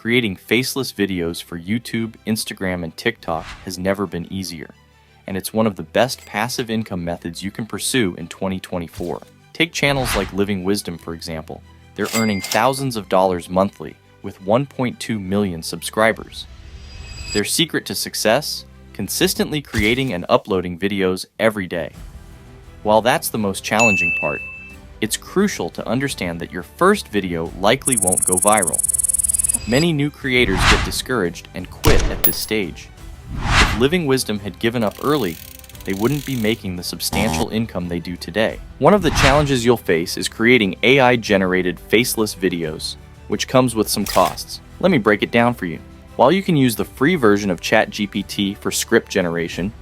Creating faceless videos for YouTube, Instagram, and TikTok has never been easier, and it's one of the best passive income methods you can pursue in 2024. Take channels like Living Wisdom, for example. They're earning thousands of dollars monthly with 1.2 million subscribers. Their secret to success? Consistently creating and uploading videos every day. While that's the most challenging part, it's crucial to understand that your first video likely won't go viral. Many new creators get discouraged and quit at this stage. If Living Wisdom had given up early, they wouldn't be making the substantial income they do today. One of the challenges you'll face is creating AI-generated faceless videos, which comes with some costs. Let me break it down for you. While you can use the free version of ChatGPT for script generation,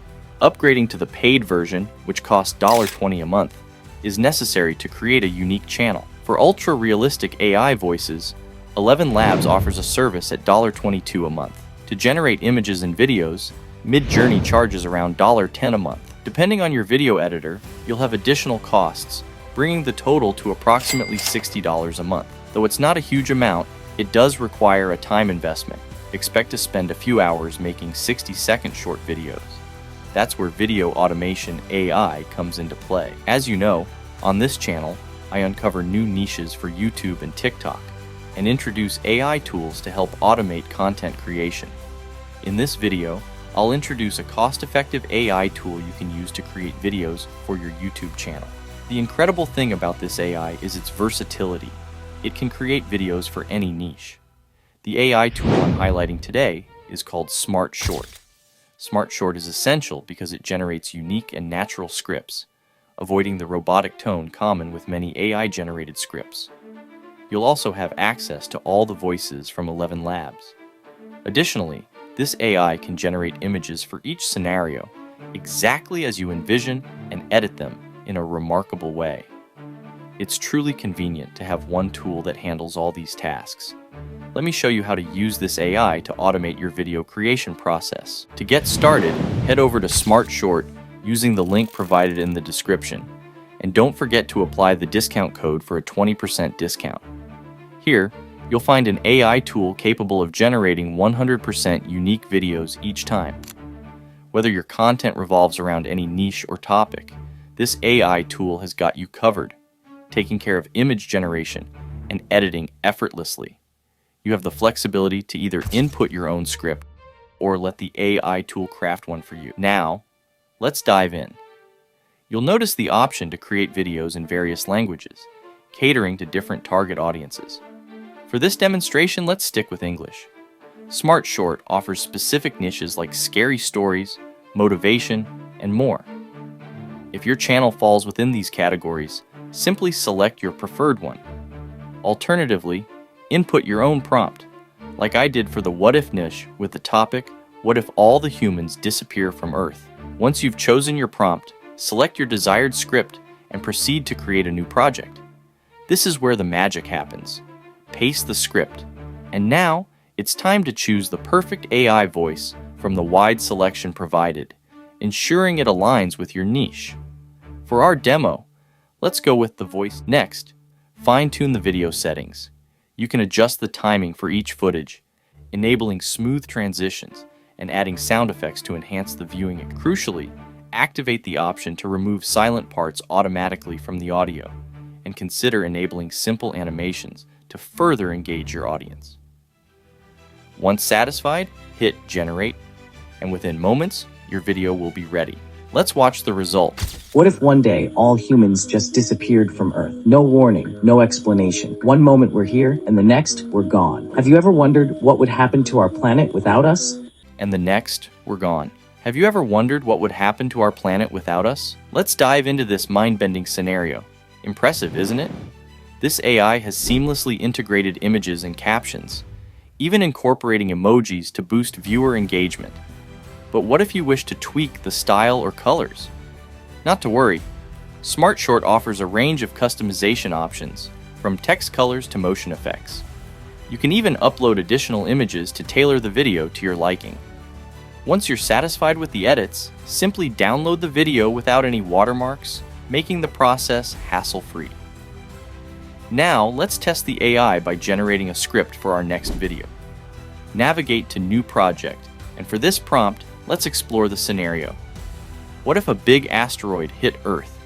upgrading to the paid version, which costs $20 a month, is necessary to create a unique channel. For ultra-realistic AI voices, ElevenLabs offers a service at $22 a month. To generate images and videos, Midjourney charges around $10 a month. Depending on your video editor, you'll have additional costs, bringing the total to approximately $60 a month. Though it's not a huge amount, it does require a time investment. Expect to spend a few hours making 60-second short videos. That's where video automation AI comes into play. As you know, on this channel, I uncover new niches for YouTube and TikTok and introduce AI tools to help automate content creation. In this video, I'll introduce a cost-effective AI tool you can use to create videos for your YouTube channel. The incredible thing about this AI is its versatility. It can create videos for any niche. The AI tool I'm highlighting today is called SmartShort. SmartShort is essential because it generates unique and natural scripts, avoiding the robotic tone common with many AI-generated scripts. You'll also have access to all the voices from ElevenLabs. Additionally, this AI can generate images for each scenario exactly as you envision and edit them in a remarkable way. It's truly convenient to have one tool that handles all these tasks. Let me show you how to use this AI to automate your video creation process. To get started, head over to SmartShort using the link provided in the description. And don't forget to apply the discount code for a 20% discount. Here, you'll find an AI tool capable of generating 100% unique videos each time. Whether your content revolves around any niche or topic, this AI tool has got you covered, taking care of image generation and editing effortlessly. You have the flexibility to either input your own script or let the AI tool craft one for you. Now, let's dive in. You'll notice the option to create videos in various languages, catering to different target audiences. For this demonstration, let's stick with English. SmartShort offers specific niches like scary stories, motivation, and more. If your channel falls within these categories, simply select your preferred one. Alternatively, input your own prompt, like I did for the What If niche with the topic, What if all the humans disappear from Earth? Once you've chosen your prompt, select your desired script and proceed to create a new project. This is where the magic happens. Paste the script, and now it's time to choose the perfect AI voice from the wide selection provided, ensuring it aligns with your niche. For our demo, let's go with the voice. Next, fine-tune the video settings. You can adjust the timing for each footage, enabling smooth transitions and adding sound effects to enhance the viewing. Crucially, activate the option to remove silent parts automatically from the audio, and consider enabling simple animations to further engage your audience. Once satisfied, hit Generate, and within moments, your video will be ready. Let's watch the result. What if one day all humans just disappeared from Earth? No warning, no explanation. One moment we're here, and the next we're gone. Have you ever wondered what would happen to our planet without us? And the next, we're gone. Have you ever wondered what would happen to our planet without us? Let's dive into this mind-bending scenario. Impressive, isn't it? This AI has seamlessly integrated images and captions, even incorporating emojis to boost viewer engagement. But what if you wish to tweak the style or colors? Not to worry, SmartShort offers a range of customization options, from text colors to motion effects. You can even upload additional images to tailor the video to your liking. Once you're satisfied with the edits, simply download the video without any watermarks, making the process hassle-free. Now, let's test the AI by generating a script for our next video. Navigate to New Project, and for this prompt, let's explore the scenario. What if a big asteroid hit Earth?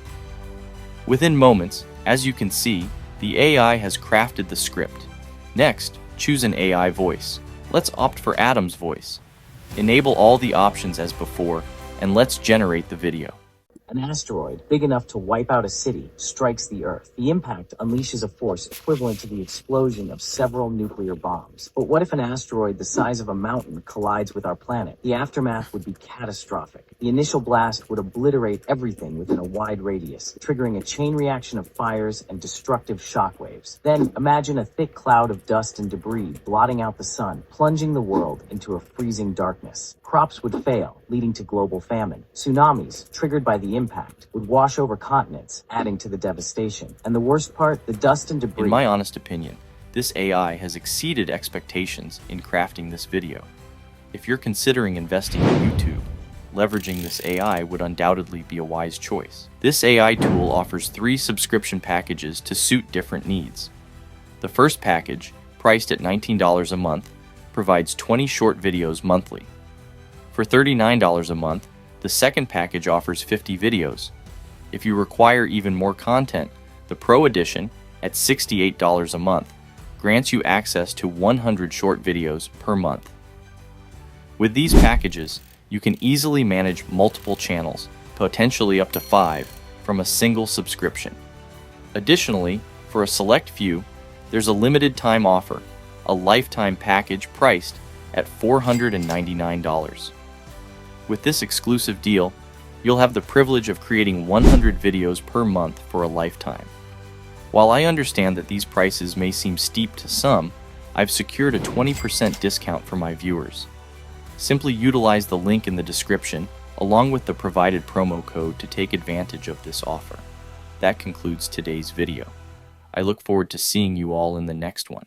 Within moments, as you can see, the AI has crafted the script. Next, choose an AI voice. Let's opt for Adam's voice. Enable all the options as before, and let's generate the video. An asteroid big enough to wipe out a city strikes the Earth. The impact unleashes a force equivalent to the explosion of several nuclear bombs. But what if an asteroid the size of a mountain collides with our planet? The aftermath would be catastrophic. The initial blast would obliterate everything within a wide radius, triggering a chain reaction of fires and destructive shockwaves. Then imagine a thick cloud of dust and debris blotting out the sun, plunging the world into a freezing darkness. Crops would fail, leading to global famine. Tsunamis, triggered by the impact, would wash over continents, adding to the devastation. And the worst part, the dust and debris... In my honest opinion, this AI has exceeded expectations in crafting this video. If you're considering investing in YouTube, leveraging this AI would undoubtedly be a wise choice. This AI tool offers 3 subscription packages to suit different needs. The first package, priced at $19 a month, provides 20 short videos monthly. For $39 a month, the second package offers 50 videos. If you require even more content, the Pro Edition, at $68 a month, grants you access to 100 short videos per month. With these packages, you can easily manage multiple channels, potentially up to 5, from a single subscription. Additionally, for a select few, there's a limited time offer, a lifetime package priced at $499. With this exclusive deal, you'll have the privilege of creating 100 videos per month for a lifetime. While I understand that these prices may seem steep to some, I've secured a 20% discount for my viewers. Simply utilize the link in the description along with the provided promo code to take advantage of this offer. That concludes today's video. I look forward to seeing you all in the next one.